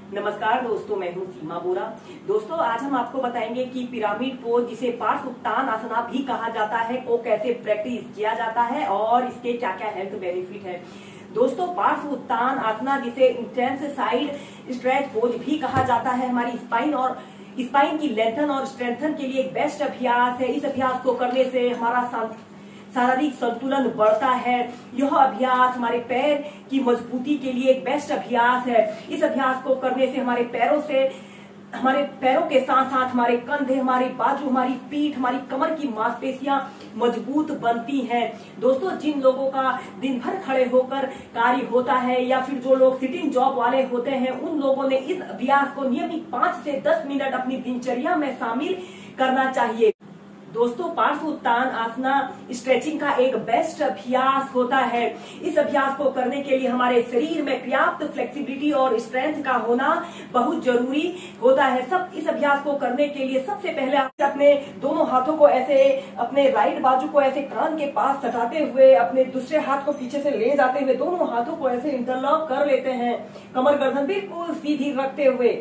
नमस्कार दोस्तों, मैं हूं सीमा बोरा। दोस्तों, आज हम आपको बताएंगे कि पिरामिड पोज, जिसे पार्श्व उत्तान आसना भी कहा जाता है, को कैसे प्रैक्टिस किया जाता है और इसके क्या क्या हेल्थ बेनिफिट है। दोस्तों, पार्श्व उत्तान आसना, जिसे इंटेंस साइड स्ट्रेच पोज भी कहा जाता है, हमारी स्पाइन की लेंथन और स्ट्रेंथन के लिए एक बेस्ट अभ्यास है। इस अभ्यास को करने से हमारा शारीरिक संतुलन बढ़ता है। यह अभ्यास हमारे पैर की मजबूती के लिए एक बेस्ट अभ्यास है। इस अभ्यास को करने से हमारे पैरों के साथ साथ हमारे कंधे, हमारे बाजू, हमारी पीठ, हमारी कमर की मांसपेशियां मजबूत बनती हैं। दोस्तों, जिन लोगों का दिन भर खड़े होकर कार्य होता है या फिर जो लोग सिटिंग जॉब वाले होते हैं, उन लोगों ने इस अभ्यास को नियमित 5 से 10 मिनट अपनी दिनचर्या में शामिल करना चाहिए। दोस्तों, पार्श्व उत्तान आसना स्ट्रेचिंग का एक बेस्ट अभ्यास होता है। इस अभ्यास को करने के लिए हमारे शरीर में पर्याप्त फ्लेक्सिबिलिटी और स्ट्रेंथ का होना बहुत जरूरी होता है। इस अभ्यास को करने के लिए सबसे पहले आप अपने दोनों हाथों को ऐसे, अपने राइट बाजू को ऐसे कान के पास सटाते हुए, अपने दूसरे हाथ को पीछे से ले जाते हुए दोनों हाथों को ऐसे इंटरलॉक कर लेते हैं। कमर गर्दन बिल्कुल सीधी रखते हुए,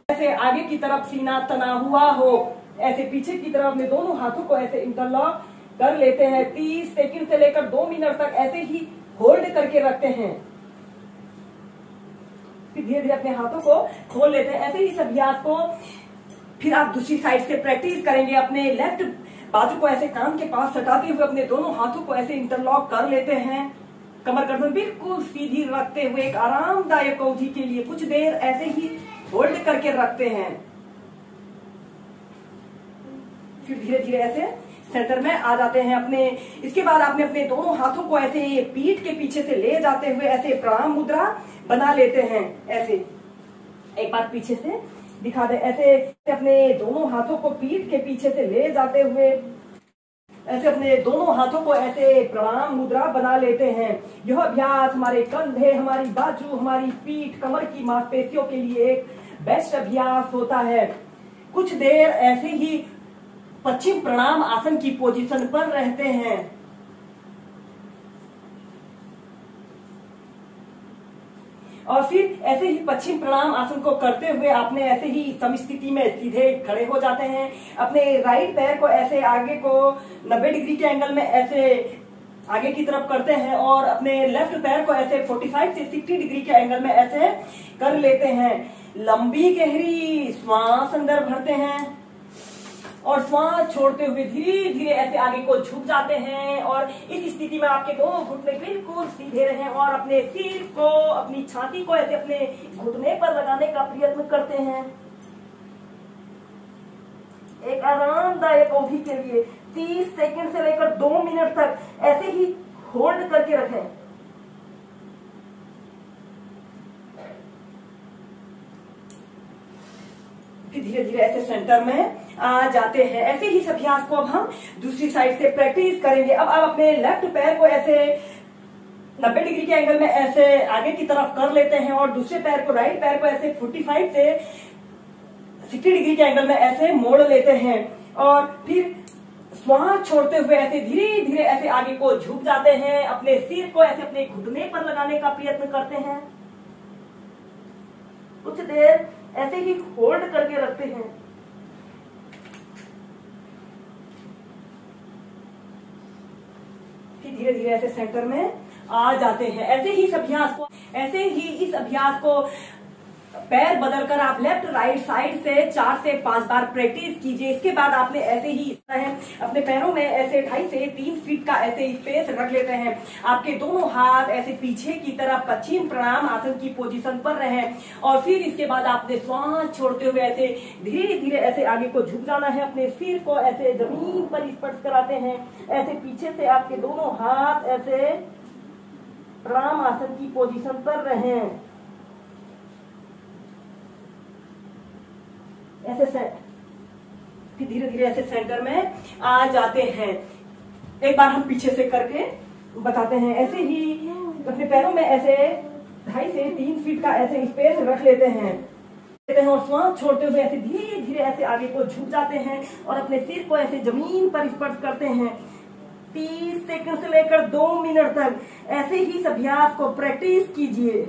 ऐसे आगे की तरफ सीना तना हुआ हो, ऐसे पीछे की तरफ अपने दोनों हाथों को ऐसे इंटरलॉक कर लेते हैं। 30 सेकंड से लेकर 2 मिनट तक ऐसे ही होल्ड करके रखते हैं। फिर धीरे धीरे अपने हाथों को खोल लेते हैं। ऐसे ही इस अभ्यास को फिर आप दूसरी साइड से प्रैक्टिस करेंगे। अपने लेफ्ट बाजू को ऐसे कान के पास सटाते हुए अपने दोनों हाथों को ऐसे इंटरलॉक कर लेते हैं। कमर गर्दन बिल्कुल सीधी रखते हुए एक आरामदायक अवधि के लिए कुछ देर ऐसे ही होल्ड करके रखते हैं। फिर धीरे धीरे ऐसे सेंटर में आ जाते हैं। इसके बाद आपने अपने दोनों हाथों को ऐसे पीठ के पीछे से ले जाते हुए ऐसे प्रणाम मुद्रा बना लेते हैं। ऐसे एक बार पीछे से दिखा दे, ऐसे अपने दोनों हाथों को पीठ के पीछे से ले जाते हुए ऐसे अपने दोनों हाथों को ऐसे प्रणाम मुद्रा बना लेते हैं। यह अभ्यास हमारे कंधे, हमारी बाजू, हमारी पीठ, कमर की मांसपेशियों के लिए एक बेस्ट अभ्यास होता है। कुछ देर ऐसे ही पश्चिम प्रणाम आसन की पोजीशन पर रहते हैं। और फिर ऐसे ही पश्चिम प्रणाम आसन को करते हुए आपने ऐसे ही समस्थिति में सीधे खड़े हो जाते हैं। अपने राइट पैर को ऐसे आगे को 90 डिग्री के एंगल में ऐसे आगे की तरफ करते हैं और अपने लेफ्ट पैर को ऐसे 45 से 60 डिग्री के एंगल में ऐसे कर लेते हैं। लंबी गहरी श्वास अंदर भरते हैं और श्वास छोड़ते हुए धीरे धीरे ऐसे आगे को झुक जाते हैं। और इस स्थिति में आपके दोनों घुटने बिल्कुल सीधे रहें और अपने सिर को, अपनी छाती को ऐसे अपने घुटने पर लगाने का प्रयत्न करते हैं। एक आरामदायक अवधि के लिए 30 सेकंड से लेकर 2 मिनट तक ऐसे ही होल्ड करके रखें। धीरे धीरे ऐसे सेंटर में आ जाते हैं। ऐसे ही इस अभ्यास को अब हम दूसरी साइड से प्रैक्टिस करेंगे। अब आप अपने लेफ्ट पैर को ऐसे 90 डिग्री के एंगल में ऐसे आगे की तरफ कर लेते हैं और दूसरे पैर को, राइट पैर को ऐसे 45 से 60 डिग्री के एंगल में ऐसे मोड़ लेते हैं और फिर श्वास छोड़ते हुए ऐसे धीरे धीरे ऐसे आगे को झुक जाते हैं। अपने सिर को ऐसे अपने घुटने पर लगाने का प्रयत्न करते हैं। कुछ देर ऐसे ही होल्ड करके रखते हैं। फिर धीरे धीरे ऐसे सेंटर में आ जाते हैं। ऐसे ही इस अभ्यास को पैर बदलकर आप लेफ्ट राइट साइड से 4 से 5 बार प्रैक्टिस कीजिए। इसके बाद आपने ऐसे ही अपने पैरों में ऐसे 2.5 से 3 फीट का ऐसे स्पेस रख लेते हैं। आपके दोनों हाथ ऐसे पीछे की तरफ पश्चिम प्रणाम आसन की पोजीशन पर रहें और फिर इसके बाद आपने श्वास छोड़ते हुए ऐसे धीरे धीरे ऐसे आगे को झुक जाना है। अपने सिर को ऐसे जमीन पर स्पर्श कराते हैं। ऐसे पीछे से आपके दोनों हाथ ऐसे प्रणाम आसन की पोजीशन पर रहें। ऐसे फिर धीरे धीरे ऐसे सेंटर में आ जाते हैं। एक बार हम पीछे से करके बताते हैं। ऐसे ही अपने पैरों में ऐसे 2.5 से 3 फीट का ऐसे स्पेस रख लेते हैं और श्वास छोड़ते हुए ऐसे धीरे धीरे ऐसे आगे को झुक जाते हैं और अपने सिर को ऐसे जमीन पर स्पर्श करते हैं। 30 सेकंड से लेकर 2 मिनट तक ऐसे ही इस अभ्यास को प्रैक्टिस कीजिए।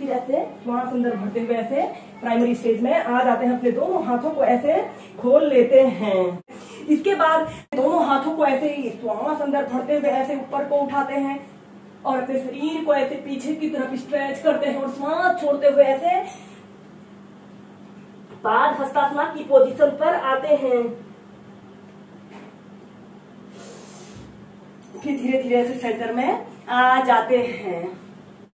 फिर ऐसे श्वास अंदर भरते हुए ऐसे प्राइमरी स्टेज में आ जाते हैं। अपने दोनों हाथों को ऐसे खोल लेते हैं। इसके बाद दोनों हाथों को ऐसे ही श्वास अंदर भरते हुए ऐसे ऊपर को उठाते हैं और अपने शरीर को ऐसे पीछे की तरफ स्ट्रेच करते हैं और सांस छोड़ते हुए ऐसे पाद हस्तासना की पोजीशन पर आते हैं। फिर धीरे धीरे ऐसे सेंटर में आ जाते हैं।